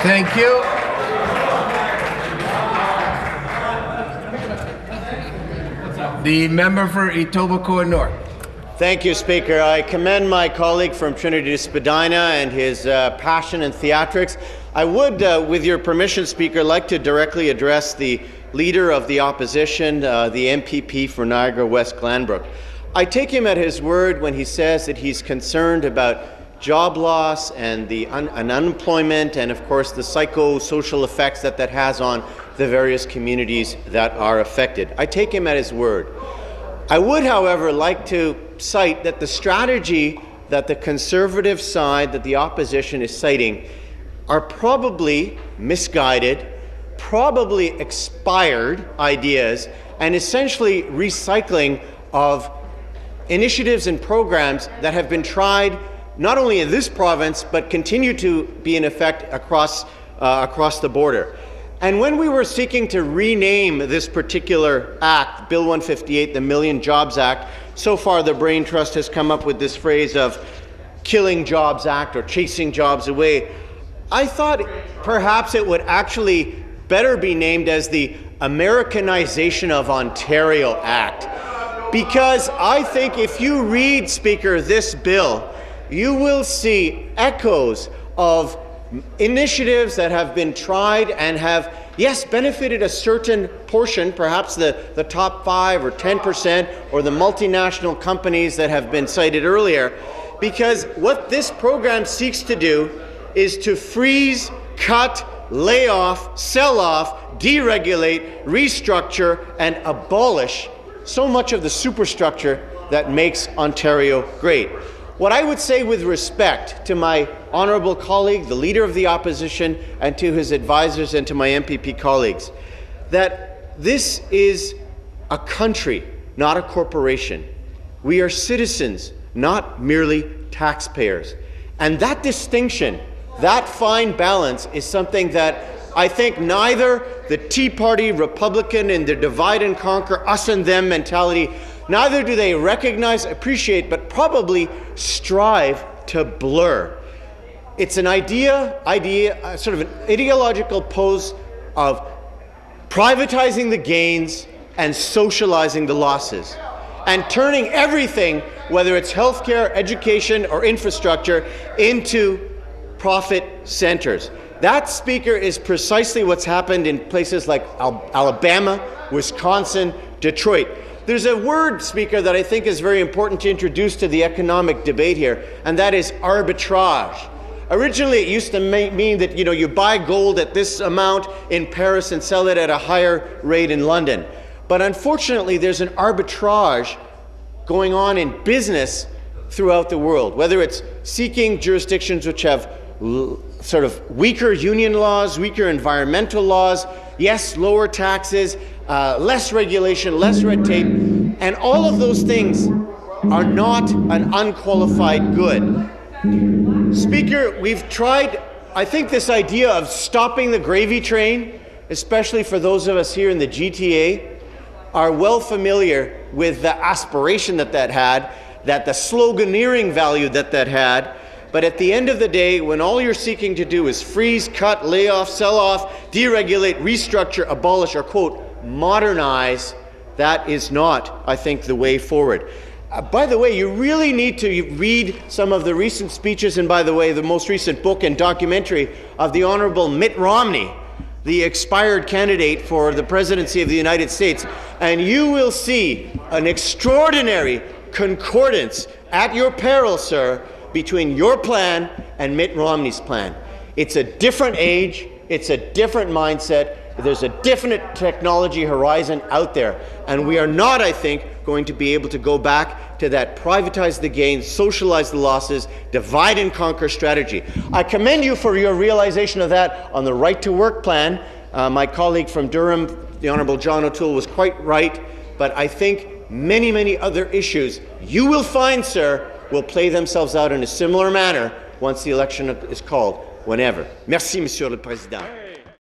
Thank you. The member for Etobicoke North. Thank you, Speaker. I commend my colleague from Trinity Spadina and his passion and theatrics. I would, with your permission, Speaker, like to directly address the Leader of the Opposition, the MPP for Niagara West Glanbrook. I take him at his word when he says that he's concerned about job loss and unemployment and, of course, the psychosocial effects that has on the various communities that are affected. I take him at his word. I would, however, like to cite that the strategy that the Conservative side, that the opposition is citing, are probably misguided, probably expired ideas, and essentially recycling of initiatives and programs that have been tried not only in this province, but continue to be in effect across the border. And when we were seeking to rename this particular act, Bill 158, the Million Jobs Act, so far the Brain Trust has come up with this phrase of Killing Jobs Act or Chasing Jobs Away. I thought perhaps it would actually better be named as the Americanization of Ontario Act. Because I think if you read, Speaker, this bill, you will see echoes of initiatives that have been tried and have, yes, benefited a certain portion, perhaps the top 5 or 10%, or the multinational companies that have been cited earlier, because what this program seeks to do is to freeze, cut, lay off, sell off, deregulate, restructure, and abolish so much of the superstructure that makes Ontario great. What I would say with respect to my honourable colleague, the Leader of the Opposition, and to his advisors and to my MPP colleagues, that this is a country, not a corporation. We are citizens, not merely taxpayers. And that distinction, that fine balance, is something that I think neither the Tea Party, Republican, and the divide and conquer, us and them mentality, neither do they recognize, appreciate, but probably strive to blur. It's an sort of an ideological pose of privatizing the gains and socializing the losses, and turning everything, whether it's healthcare, education, or infrastructure, into profit centers. That, Speaker, is precisely what's happened in places like Alabama, Wisconsin, Detroit. There's a word, Speaker, that I think is very important to introduce to the economic debate here, and that is arbitrage. Originally, it used to mean that you buy gold at this amount in Paris and sell it at a higher rate in London. But unfortunately, there's an arbitrage going on in business throughout the world, whether it's seeking jurisdictions which have sort of weaker union laws, weaker environmental laws, yes, lower taxes, less regulation, less red tape, and all of those things are not an unqualified good. Speaker, we've tried, I think, this idea of stopping the gravy train, especially for those of us here in the GTA, are well familiar with the aspiration that had, that the sloganeering value that had. But at the end of the day, when all you're seeking to do is freeze, cut, lay off, sell off, deregulate, restructure, abolish, or, quote, modernize, that is not, I think, the way forward. By the way, you really need to read some of the recent speeches, and by the way, the most recent book and documentary of the Honourable Mitt Romney, the expired candidate for the presidency of the United States, and you will see an extraordinary concordance at your peril, sir, between your plan and Mitt Romney's plan. It's a different age, it's a different mindset, there's a different technology horizon out there, and we are not, I think, going to be able to go back to that privatize the gains, socialize the losses, divide and conquer strategy. I commend you for your realization of that on the right to work plan. My colleague from Durham, the Honourable John O'Toole, was quite right, but I think many, many other issues you will find, sir, will play themselves out in a similar manner once the election is called, whenever. Merci, Monsieur le Président.